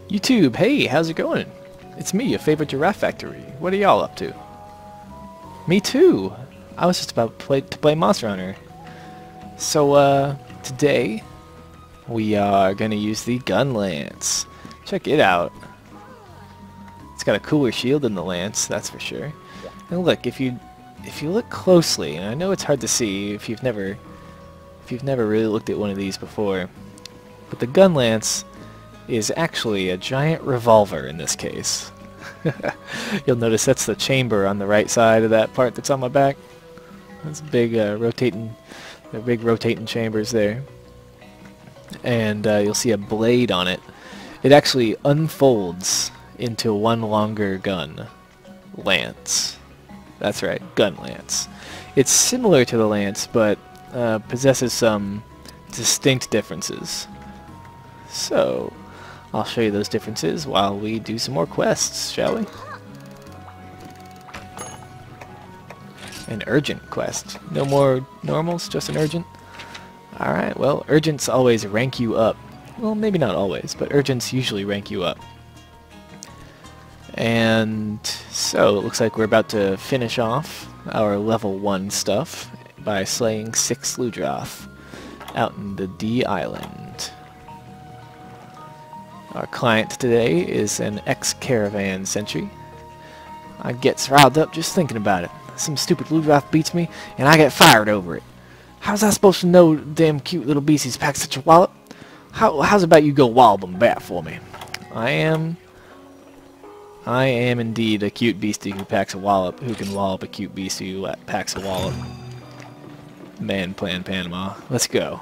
YouTube, hey, how's it going? It's me, your favorite giraffe factory. What are y'all up to? Me too! I was just about to play Monster Hunter. So, today, we are gonna use the Gunlance. Check it out. It's got a cooler shield than the Lance, that's for sure. And look, if you look closely, and I know it's hard to see if you've never really looked at one of these before, but the Gunlance is actually a giant revolver in this case. You'll notice that's the chamber on the right side of that part that's on my back. That's big rotating chambers there. And you'll see a blade on it. It actually unfolds into one longer gun. Lance. That's right, Gunlance. It's similar to the Lance, but possesses some distinct differences. So, I'll show you those differences while we do some more quests, shall we? An urgent quest. No more normals, just an urgent? Alright, well, urgents always rank you up. Well, maybe not always, but urgents usually rank you up. And so, it looks like we're about to finish off our level 1 stuff by slaying 6 ludroth out in the D Island. Our client today is an ex-caravan sentry. I get riled up just thinking about it. Some stupid ludroth beats me, and I get fired over it. How's I supposed to know damn cute little beasties pack such a wallop? How's about you go wallop them back for me? I am indeed a cute beastie who packs a wallop, who can wallop a cute beastie who packs a wallop. Man Plan Panama. Let's go.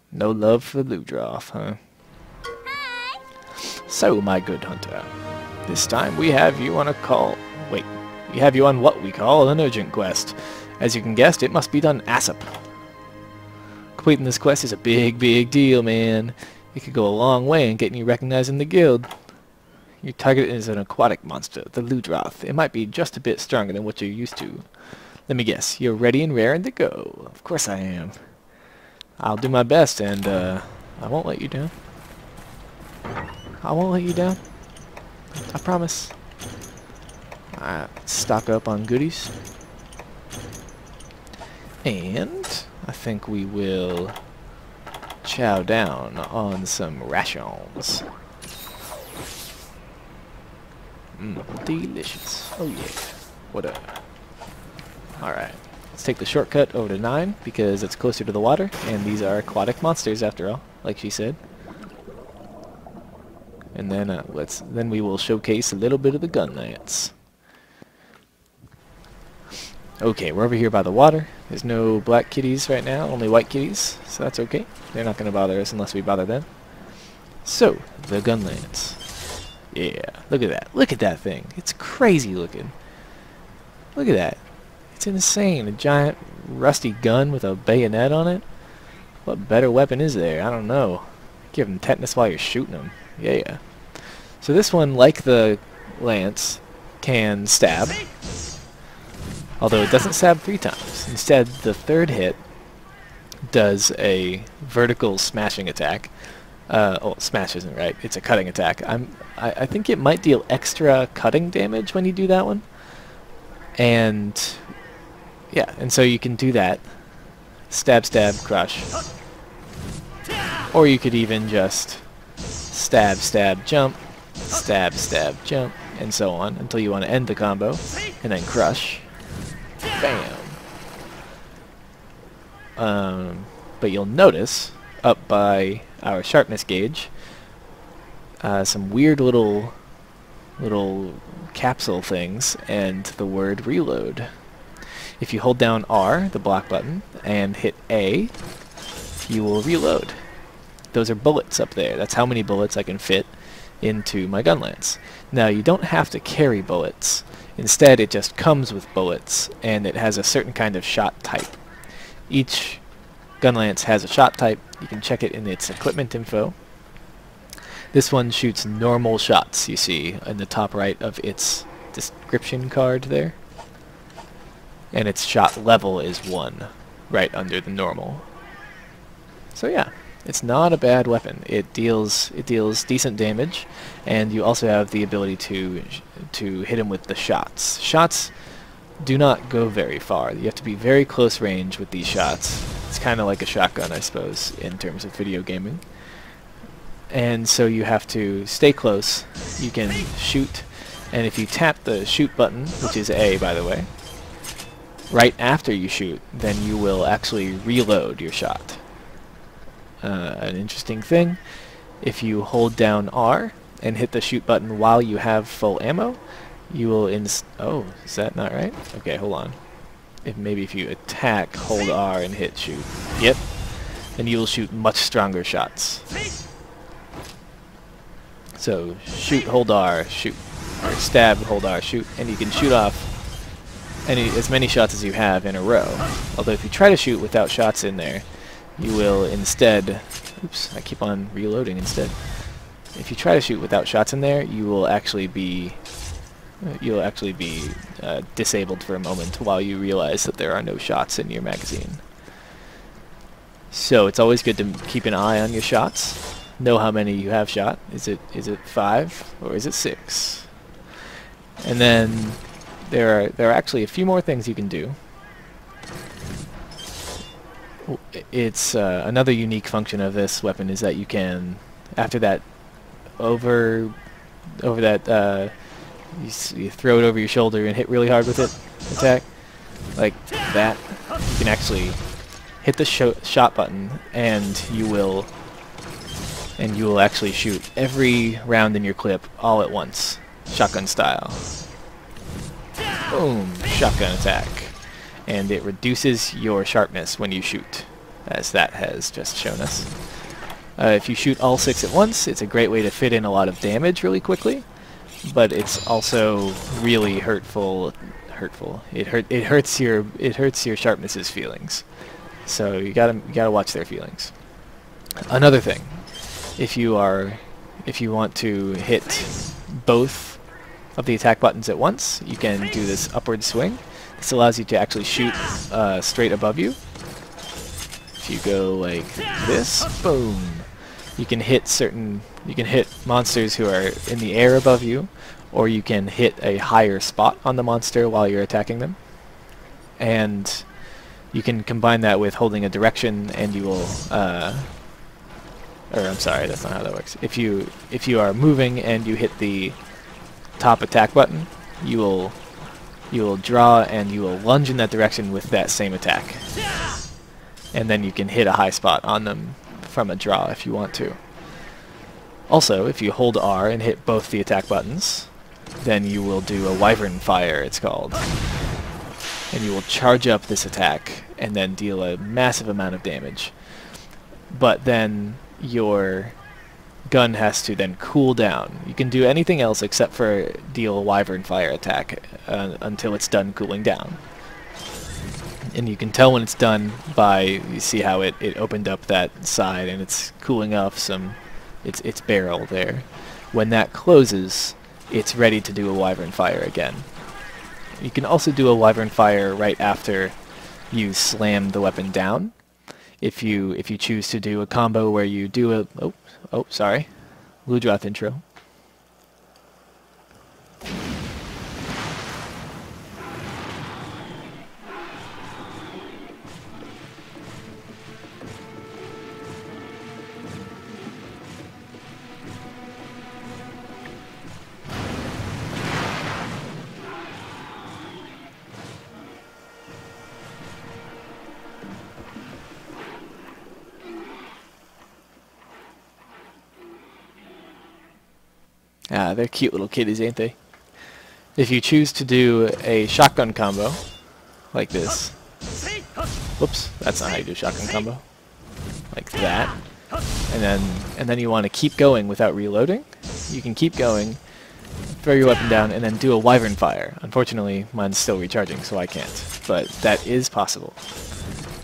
No love for ludroth, huh? Hi. So, my good hunter, this time we have you on a call. Wait, we have you on what we call an urgent quest. As you can guess, it must be done ASAP. Completing this quest is a big, big deal, man. It could go a long way in getting you recognized in the guild. Your target is an aquatic monster, the ludroth. It might be just a bit stronger than what you're used to. Let me guess, you're ready and raring to go. Of course I am. I'll do my best, and I won't let you down. I won't let you down. I promise. Alright, stock up on goodies. And I think we will chow down on some rations. Delicious. Oh yeah. What up? Alright. Let's take the shortcut over to 9 because it's closer to the water, and these are aquatic monsters after all, like she said. And then then we will showcase a little bit of the Gunlance. Okay, we're over here by the water. There's no black kitties right now, only white kitties, so that's okay. They're not going to bother us unless we bother them. So, the Gunlance. Yeah, look at that. Look at that thing. It's crazy looking. Look at that. It's insane. A giant rusty gun with a bayonet on it. What better weapon is there? I don't know. Give him tetanus while you're shooting him. Yeah. So this one, like the Lance, can stab. Although it doesn't stab 3 times. Instead, the third hit does a vertical smashing attack. Oh, smash isn't right. It's a cutting attack. I think it might deal extra cutting damage when you do that one. And yeah, and so you can do that. Stab, stab, crush. Or you could even just stab, stab, jump, stab, stab, jump, and so on until you want to end the combo, and then crush. Bam. But you'll notice up by our sharpness gauge some weird little capsule things and the word reload. If you hold down R, the block button, and hit A, you will reload. Those are bullets up there. That's how many bullets I can fit into my Gunlance. Now, you don't have to carry bullets. Instead, it just comes with bullets, and it has a certain kind of shot type. Each Gunlance has a shot type. You can check it in its equipment info. This one shoots normal shots, you see, in the top right of its description card there. And its shot level is 1, right under the normal. So yeah, It's not a bad weapon. It deals decent damage, and you also have the ability to hit him with the shots. Shots do not go very far. You have to be very close range with these shots. It's kind of like a shotgun, I suppose, in terms of video gaming. And so you have to stay close. You can shoot, and if you tap the shoot button, which is A, by the way, right after you shoot, then you will actually reload your shot. An interesting thing, if you hold down R and hit the shoot button while you have full ammo, you will oh, is that not right? Okay, hold on. Maybe if you attack, hold R and hit shoot. Yep. Then you will shoot much stronger shots. So shoot, hold R, shoot, or stab, hold R, shoot, and you can shoot off as many shots as you have in a row. Although if you try to shoot without shots in there, you will instead, oops, I keep on reloading instead. If you try to shoot without shots in there, you will actually be disabled for a moment while you realize that there are no shots in your magazine. So it's always good to keep an eye on your shots. Know how many you have shot. Is it 5 or is it 6? And then there are actually a few more things you can do. It's another unique function of this weapon is that you can, after that, you throw it over your shoulder and hit really hard with it, attack, like that. You can actually hit the shot button, and you will actually shoot every round in your clip all at once, shotgun style. Boom, shotgun attack. And it reduces your sharpness when you shoot, as that has just shown us. If you shoot all 6 at once, it's a great way to fit in a lot of damage really quickly, but it's also really hurtful. It hurts your sharpness's feelings. So you gotta watch their feelings. Another thing, if you want to hit both of the attack buttons at once, you can do this upward swing. This allows you to actually shoot straight above you. If you go like this, boom, you can hit monsters who are in the air above you, or you can hit a higher spot on the monster while you're attacking them. And you can combine that with holding a direction, and you will or I'm sorry, that's not how that works. If you are moving and you hit the top attack button, you will draw and you will lunge in that direction with that same attack. And then you can hit a high spot on them from a draw if you want to. Also, if you hold R and hit both the attack buttons, then you will do a wyvern fire, it's called. And you will charge up this attack and then deal a massive amount of damage. But then your gun has to then cool down. You can do anything else except for deal a wyvern fire attack until it's done cooling down. And you can tell when it's done by, you see how it opened up that side and it's cooling off its barrel there. When that closes, it's ready to do a wyvern fire again. You can also do a wyvern fire right after you slam the weapon down. If you choose to do a combo where you do a sorry, ludroth intro. Ah, they're cute little kitties, ain't they? If you choose to do a shotgun combo, like this. Whoops, that's not how you do a shotgun combo. Like that. And then you want to keep going without reloading. You can keep going, throw your weapon down, and then do a wyvern fire. Unfortunately, mine's still recharging, so I can't. But that is possible.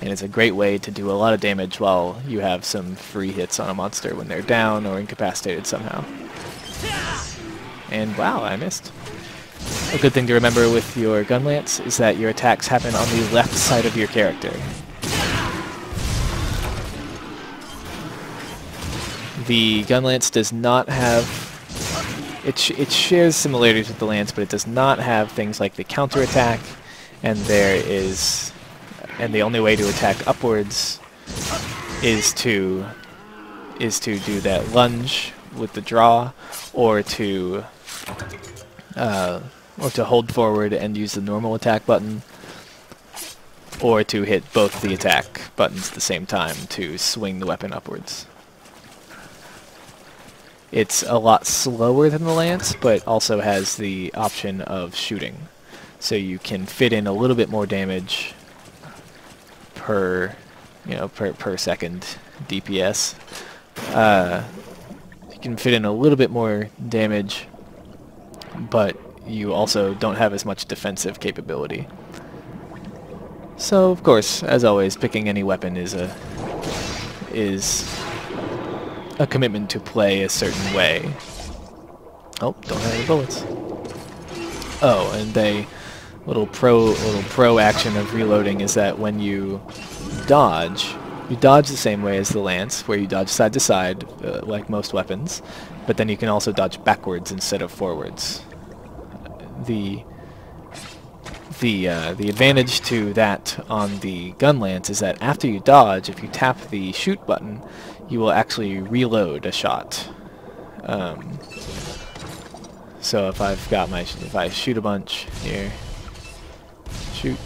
And it's a great way to do a lot of damage while you have some free hits on a monster when they're down or incapacitated somehow. And wow, I missed. A good thing to remember with your Gunlance is that your attacks happen on the left side of your character. The Gunlance does not have... It shares similarities with the Lance, but it does not have things like the counterattack, and the only way to attack upwards is to do that lunge with the draw, or to hold forward and use the normal attack button, or to hit both the attack buttons at the same time to swing the weapon upwards. It's a lot slower than the Lance, but also has the option of shooting. So you can fit in a little bit more damage per second DPS. You can fit in a little bit more damage, but you also don't have as much defensive capability. So, of course, as always, picking any weapon is a commitment to play a certain way. Oh, don't have any bullets. Oh, and a little pro action of reloading is that when you dodge the same way as the Lance, where you dodge side to side, like most weapons, but then you can also dodge backwards instead of forwards. The advantage to that on the Gunlance is that after you dodge, if you tap the shoot button, you will actually reload a shot. So if I shoot a bunch here, shoot,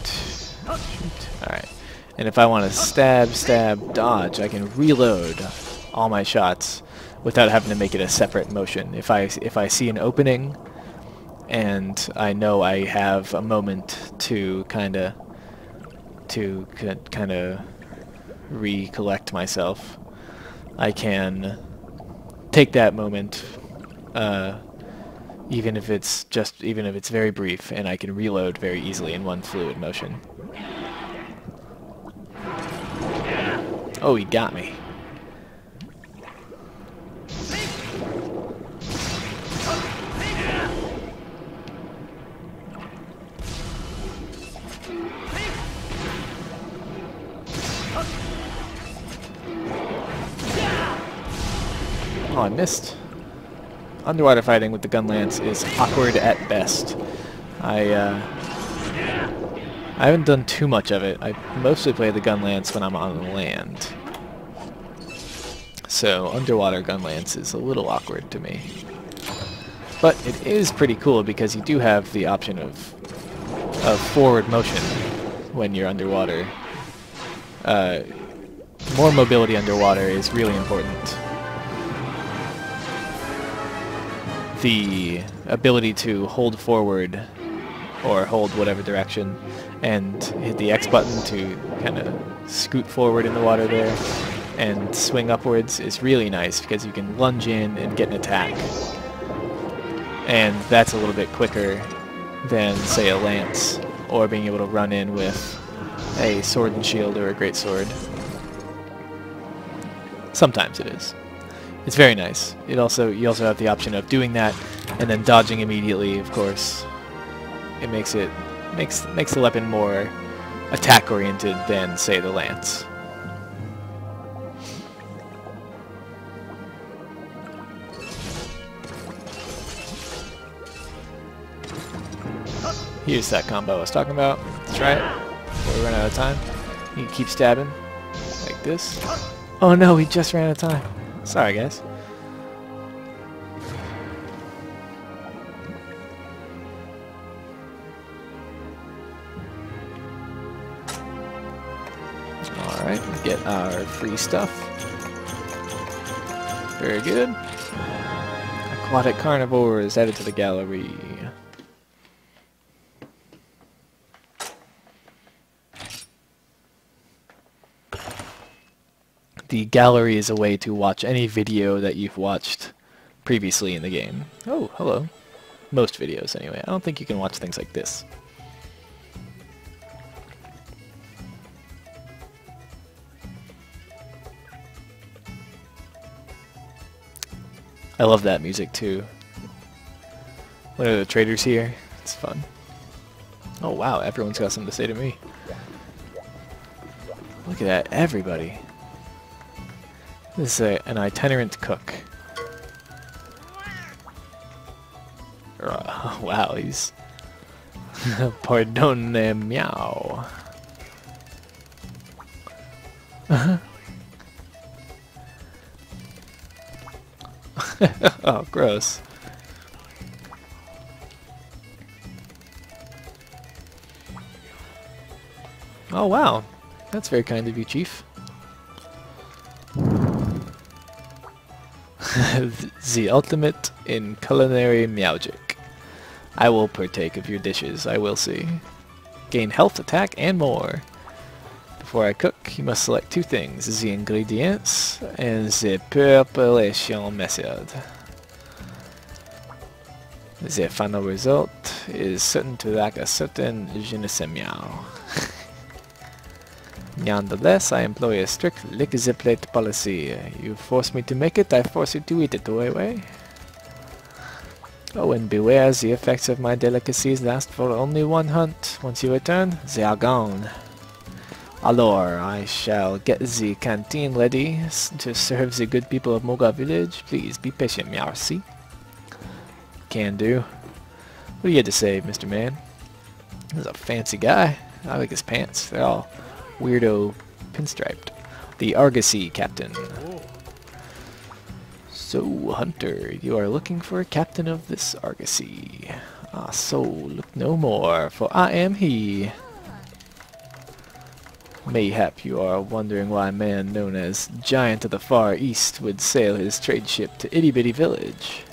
alright. And if I want to stab, dodge, I can reload all my shots without having to make it a separate motion. If I see an opening and I know I have a moment to kind of recollect myself, I can take that moment, even if it's very brief, and I can reload very easily in one fluid motion. Oh, he got me. Oh, I missed. Underwater fighting with the Gunlance is awkward at best. I haven't done too much of it. I mostly play the Gunlance when I'm on land. So underwater Gunlance is a little awkward to me. But it is pretty cool because you do have the option of forward motion when you're underwater. More mobility underwater is really important. The ability to hold forward or hold whatever direction and hit the X button to kind of scoot forward in the water there and swing upwards is really nice because you can lunge in and get an attack. And that's a little bit quicker than, say, a Lance, or being able to run in with a sword and shield or a greatsword. Sometimes it is. It's very nice. You also have the option of doing that and then dodging immediately, of course. It makes the weapon more attack oriented than, say, the Lance. Here's that combo I was talking about. Let's try it before we run out of time. You can keep stabbing like this. Oh no, we just ran out of time. Sorry, guys. Alright, get our free stuff. Very good. Aquatic carnivores added to the gallery. The gallery is a way to watch any video that you've watched previously in the game. Oh, hello. Most videos, anyway. I don't think you can watch things like this. I love that music, too. What are the traders here? It's fun. Oh, wow. Everyone's got something to say to me. Look at that. Everybody. This is an itinerant cook. Wow, he's... Pardonne meow. Oh, gross. Oh, wow. That's very kind of you, Chief. The ultimate in culinary magic. I will partake of your dishes, I will see. Gain health, attack, and more. Before I cook, you must select two things, the ingredients and the preparation method. The final result is certain to lack a certain je ne sais meow. Nonetheless, I employ a strict lick the plate policy. You force me to make it, I force you to eat it, way. Oh, and beware, the effects of my delicacies last for only one hunt. Once you return, they are gone. Alors, I shall get the canteen ready to serve the good people of Moga village. Please be patient, merci. Can do. What do you have to say, Mr. Man? He's a fancy guy. I like his pants. They're all weirdo pinstriped. The Argosy captain. So, Hunter, you are looking for a captain of this Argosy. Ah, so, look no more, for I am he. Mayhap you are wondering why a man known as Giant of the Far East would sail his trade ship to Itty Bitty Village.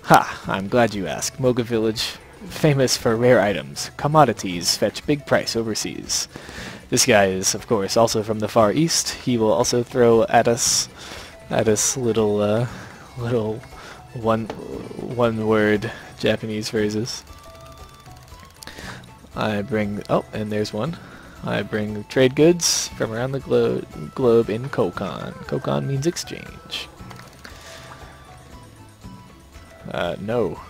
Ha! I'm glad you asked. Moga Village, famous for rare items. Commodities fetch big price overseas. This guy is, of course, also from the Far East. He will also throw at us little one-word Japanese phrases. I bring... oh, and there's one. I bring trade goods from around the globe in Kokon. Kokon means exchange. No.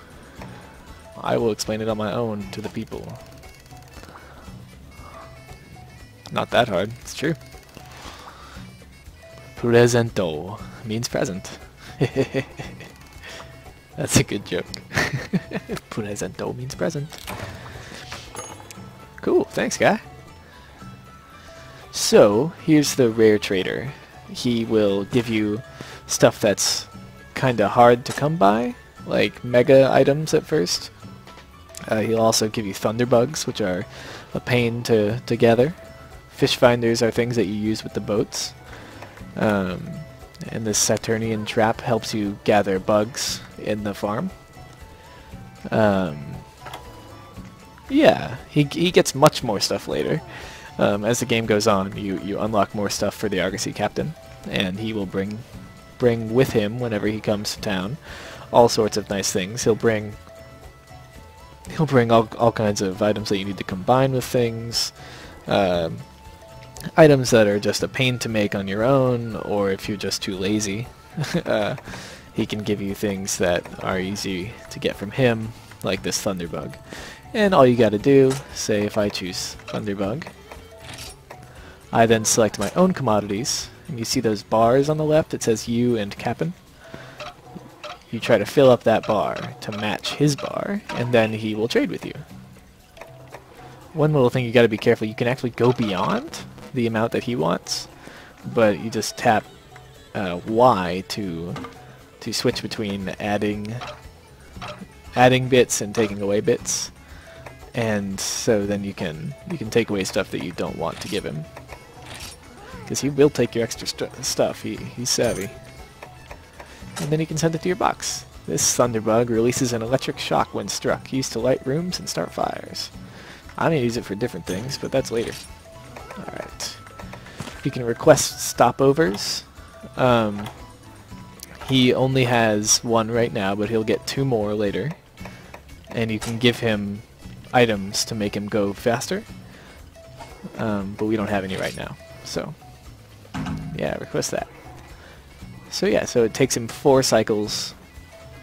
I will explain it on my own to the people. Not that hard, it's true. Presento means present. That's a good joke. Presento means present. Cool, thanks guy. So, here's the rare trader. He will give you stuff that's kinda hard to come by, like mega items at first. He'll also give you thunderbugs, which are a pain to gather. Fish finders are things that you use with the boats. And this Saturnian trap helps you gather bugs in the farm. Yeah, he gets much more stuff later. As the game goes on, you unlock more stuff for the Argosy captain, and he will bring with him whenever he comes to town all sorts of nice things. He'll bring all kinds of items that you need to combine with things. Items that are just a pain to make on your own, or if you're just too lazy. He can give you things that are easy to get from him, like this Thunderbug. And all you gotta do, say if I choose Thunderbug, I then select my own commodities, and you see those bars on the left, it says U and Cap'n. You try to fill up that bar to match his bar, and then he will trade with you. One little thing you gotta be careful, you can actually go beyond the amount that he wants, but you just tap Y to switch between adding bits and taking away bits, and so then you can take away stuff that you don't want to give him, because he will take your extra stuff. He's savvy, and then you can send it to your box. This Thunderbug releases an electric shock when struck, used to light rooms and start fires. I'm gonna use it for different things, but that's later. Alright. You can request stopovers. He only has one right now, but he'll get 2 more later. And you can give him items to make him go faster. But we don't have any right now. So, yeah, request that. So yeah, so it takes him 4 cycles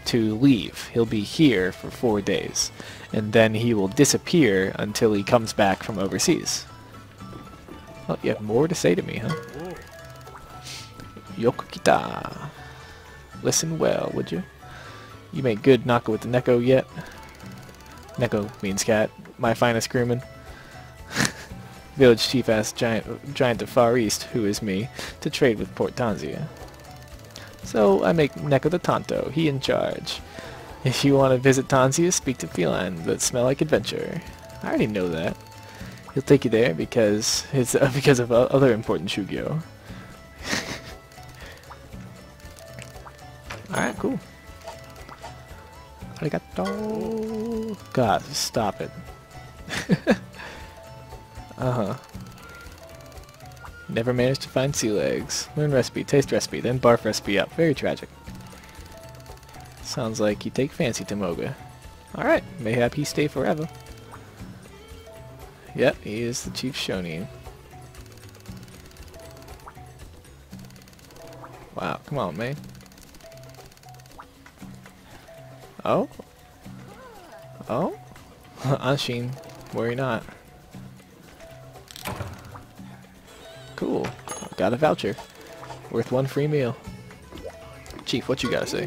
to leave. He'll be here for 4 days. And then he will disappear until he comes back from overseas. Oh, you have more to say to me, huh? Yokokita. Listen well, would you? You make good Naka with the Neko yet? Neko means cat. My finest crewman. Village chief asked giant of Far East, who is me, to trade with Port Tanzia. So I make Neko the Tonto, he in charge. If you want to visit Tanzia, speak to Feline that smell like adventure. I already know that. He'll take you there because it's because of other important Shugyo. Alright, cool. Arigato. God, stop it. Never managed to find sea legs. Learn recipe, taste recipe, then barf recipe up. Very tragic. Sounds like you take fancy to Moga. Alright, mayhap he stay forever. Yep, he is the chief shonin. Wow, come on, man. Oh? Oh? Anshin, worry not. Cool. Got a voucher. Worth 1 free meal. Chief, what you gotta say?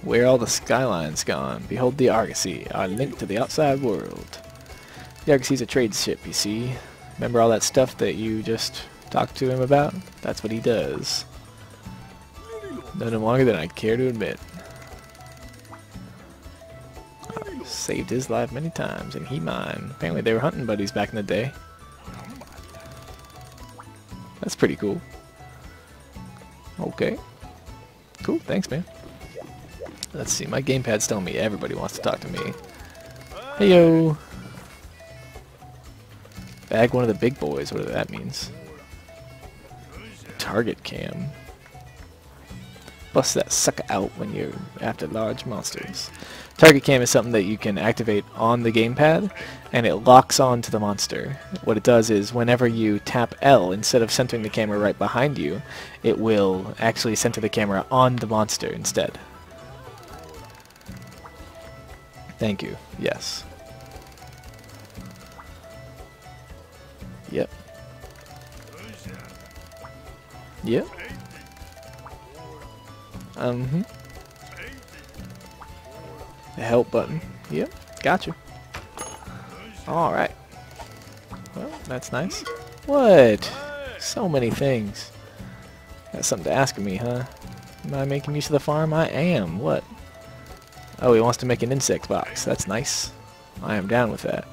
Where all the skyline's gone, behold the Argosy, our link to the outside world. The Argosy's a trade ship, you see. Remember all that stuff that you just talked to him about? That's what he does. Known him longer than I'd care to admit. I've saved his life many times, and he mine. Apparently they were hunting buddies back in the day. That's pretty cool. Okay. Cool, thanks, man. Let's see, my gamepad's telling me everybody wants to talk to me. Heyo! Bag one of the big boys, whatever that means. Target cam. Bust that sucker out when you're after large monsters. Target cam is something that you can activate on the gamepad, and it locks on to the monster. What it does is, whenever you tap L, instead of centering the camera right behind you, it will actually center the camera on the monster instead. Thank you. Yes. Yep. Yep. The help button. Yep. Gotcha. Alright. Well, that's nice. What? So many things. Got something to ask of me, huh? Am I making use of the farm? I am. What? Oh, he wants to make an insect box. That's nice. I am down with that.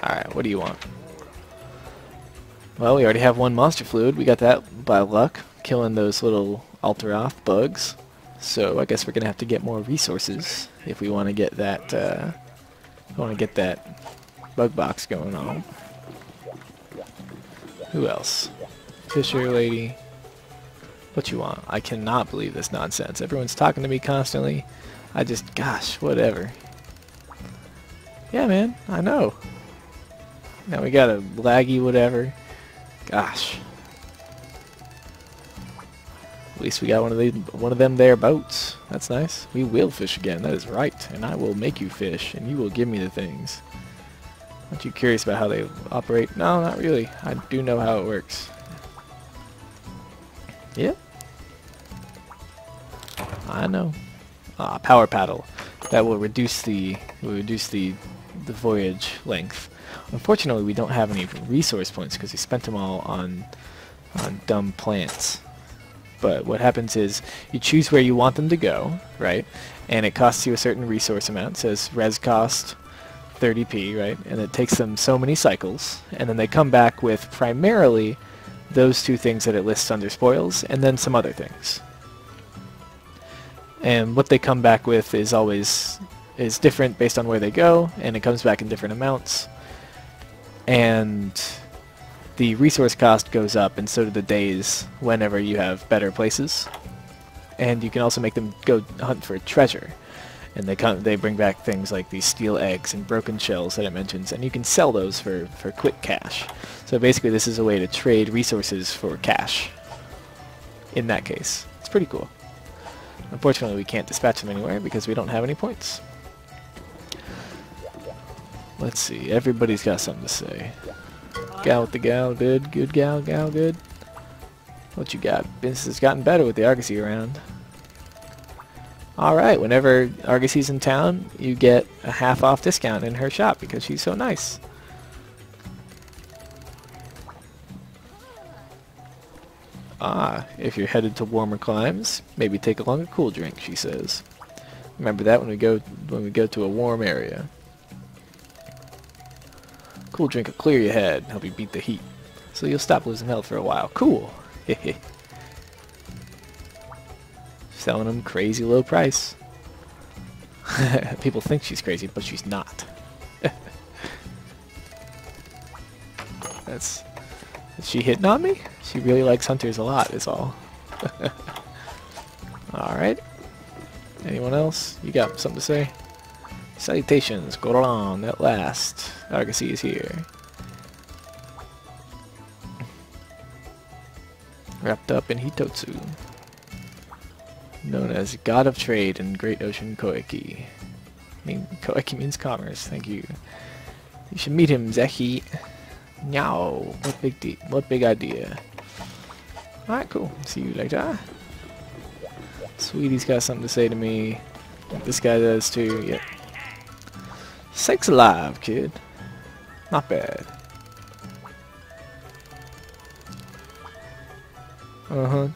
Alright, what do you want? Well, we already have 1 monster fluid. We got that by luck, killing those little Alteroth bugs. So I guess we're gonna have to get more resources if we want to get that bug box going on. Who else? Fisher lady. What you want? I cannot believe this nonsense. Everyone's talking to me constantly. Gosh, whatever. Yeah, man, I know. Now we got a laggy whatever. Gosh. At least we got one of them there boats. That's nice. We will fish again. That is right. And I will make you fish, and you will give me the things. Aren't you curious about how they operate? No, not really. I do know how it works. Yep. I know. Power paddle. That will reduce the voyage length. Unfortunately, we don't have any resource points because we spent them all on dumb plants. But what happens is you choose where you want them to go, right? And it costs you a certain resource amount. It says res cost 30p, right? And it takes them so many cycles, and then they come back with primarily those 2 things that it lists under spoils, and then some other things. And what they come back with is different based on where they go, and it comes back in different amounts. And the resource cost goes up, and so do the days whenever you have better places. And you can also make them go hunt for treasure. And they bring back things like these steel eggs and broken shells that it mentions, and you can sell those for quick cash. So basically this is a way to trade resources for cash. In that case. It's pretty cool. Unfortunately, we can't dispatch them anywhere because we don't have any points. Let's see. Everybody's got something to say. Gal with the gal, good. Good gal, gal, good. What you got? Business has gotten better with the Argosy around. Alright, whenever Argosy's in town, you get a half-off discount in her shop because she's so nice. Ah, if you're headed to warmer climes, maybe take along a cool drink, she says. Remember that when we go to a warm area. Cool drink will clear your head, help you beat the heat, so you'll stop losing health for a while. Cool. Hehe. Selling them crazy low price. People think she's crazy, but she's not. Is she hitting on me? She really likes hunters a lot, is all. Alright. Anyone else? You got something to say? Salutations, Goron, at last. Argosy is here. Wrapped up in Hitotsu. Known as God of Trade in Great Ocean Koeki. Koeki means commerce, thank you. You should meet him, Zechi. Meow. What big idea. Alright, cool. See you later. Sweetie's got something to say to me. This guy does too, yep. Sakes alive, kid. Not bad.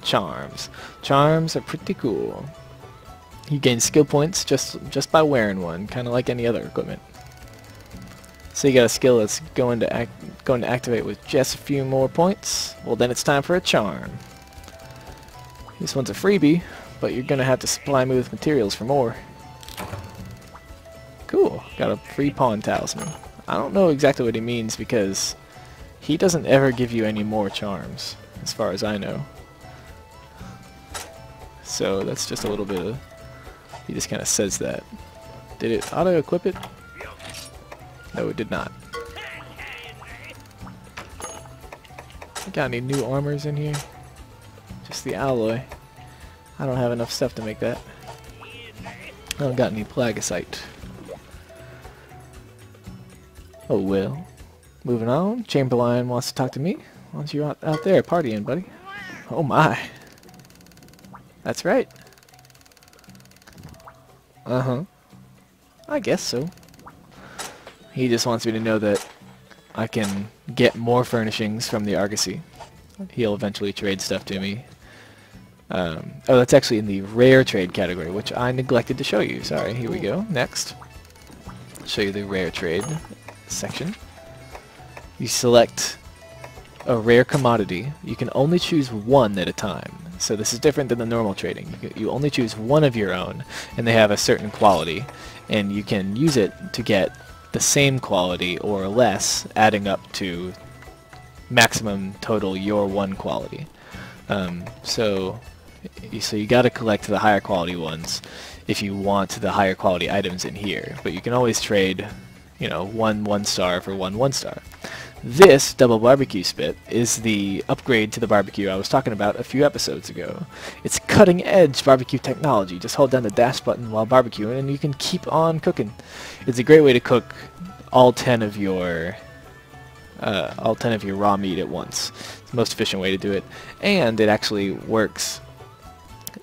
Charms. Charms are pretty cool. You gain skill points just by wearing one, kind of like any other equipment. So you got a skill that's going to activate with just a few more points. Well, then it's time for a charm. This one's a freebie, but you're gonna have to supply me with materials for more. Cool. Got a free pawn talisman. I don't know exactly what he means because he doesn't ever give you any more charms, as far as I know. So that's just a little bit of... He just kind of says that. Did it auto-equip it? No, it did not. Got any new armors in here? Just the alloy. I don't have enough stuff to make that. I don't got any plagocyte. Oh well. Moving on. Chamberlain wants to talk to me. Why don't you out there partying, buddy? Oh my. That's right. Uh-huh. I guess so. He just wants me to know that I can get more furnishings from the Argosy. He'll eventually trade stuff to me. Oh, that's actually in the rare trade category, which I neglected to show you. Sorry, here we go. Next. I'll show you the rare trade section. You select a rare commodity. You can only choose one at a time. So this is different than the normal trading. You only choose one of your own, and they have a certain quality, and you can use it to get the same quality or less, adding up to maximum total your one quality. So you got to collect the higher quality ones if you want the higher quality items in here. But you can always trade, you know, one star for one star. This double barbecue spit is the upgrade to the barbecue I was talking about a few episodes ago. It's cutting edge barbecue technology. Just hold down the dash button while barbecuing and you can keep on cooking. It's a great way to cook all 10 of your raw meat at once. It's the most efficient way to do it, and it actually works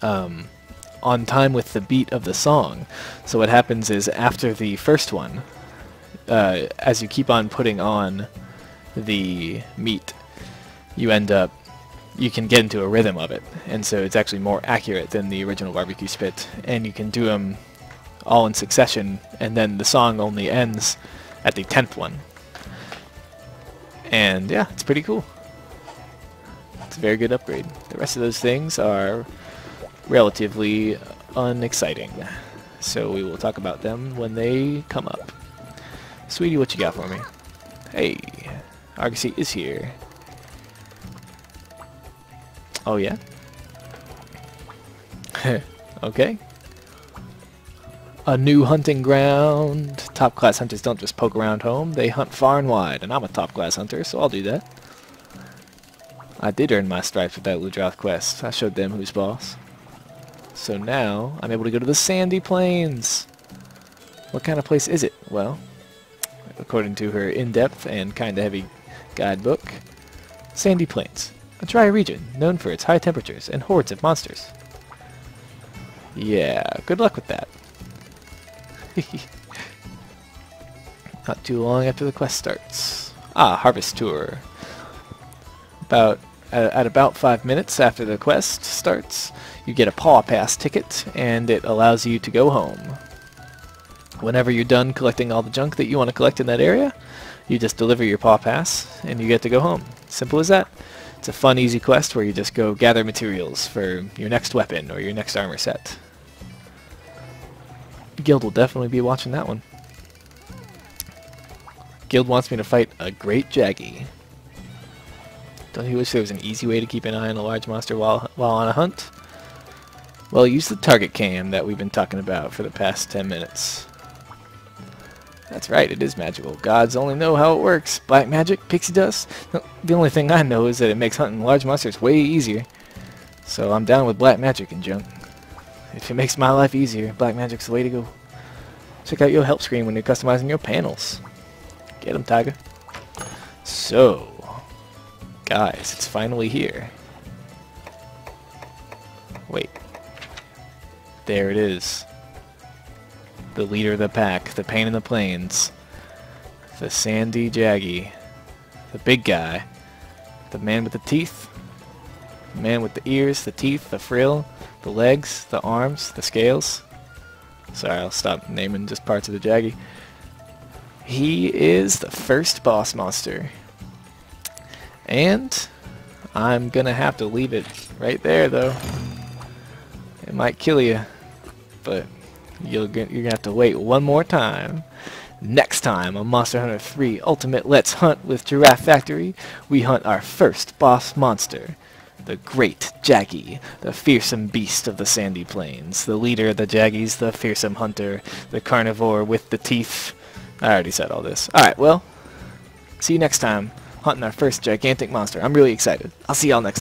on time with the beat of the song. So what happens is after the first one, as you keep on putting on the meat, you can get into a rhythm of it, and so it's actually more accurate than the original barbecue spit, and you can do them all in succession, and then the song only ends at the 10th one. And yeah, it's pretty cool. It's a very good upgrade. The rest of those things are relatively unexciting, so we will talk about them when they come up. Sweetie, what you got for me? Hey, Argosy is here. Oh yeah? Okay. A new hunting ground. Top-class hunters don't just poke around home, they hunt far and wide, and I'm a top-class hunter, so I'll do that. I did earn my stripes with that Ludroth quest. I showed them who's boss. So now I'm able to go to the sandy plains. What kind of place is it? Well, according to her in-depth and kinda heavy guidebook, sandy plains, a dry region known for its high temperatures and hordes of monsters. Yeah, good luck with that. Not too long after the quest starts. Ah, Harvest Tour. At about 5 minutes after the quest starts, you get a Paw Pass ticket, and it allows you to go home. Whenever you're done collecting all the junk that you want to collect in that area, you just deliver your Paw Pass, and you get to go home. Simple as that. It's a fun, easy quest where you just go gather materials for your next weapon or your next armor set. Guild will definitely be watching that one. Guild wants me to fight a great Jaggy. Don't you wish there was an easy way to keep an eye on a large monster while on a hunt? Well, use the target cam that we've been talking about for the past 10 minutes. That's right, it is magical. Gods only know how it works. Black magic, pixie dust. The only thing I know is that it makes hunting large monsters way easier. So I'm down with black magic and junk. If it makes my life easier, black magic's the way to go. Check out your help screen when you're customizing your panels. Get 'em, Tiger. So, guys, it's finally here. Wait. There it is. The leader of the pack, the pain in the plains, the sandy Jaggy, the big guy, the man with the teeth, the man with the ears, the teeth, the frill, the legs, the arms, the scales. Sorry, I'll stop naming just parts of the Jaggy. He is the first boss monster. And I'm gonna have to leave it right there, though. It might kill you, but you're gonna have to wait one more time. Next time on Monster Hunter 3 Ultimate Let's Hunt with Giraffe Factory, we hunt our first boss monster, the Great Jaggy, the fearsome beast of the sandy plains, the leader of the Jaggies, the fearsome hunter, the carnivore with the teeth. I already said all this. Alright, well, see you next time, hunting our first gigantic monster. I'm really excited. I'll see y'all next time.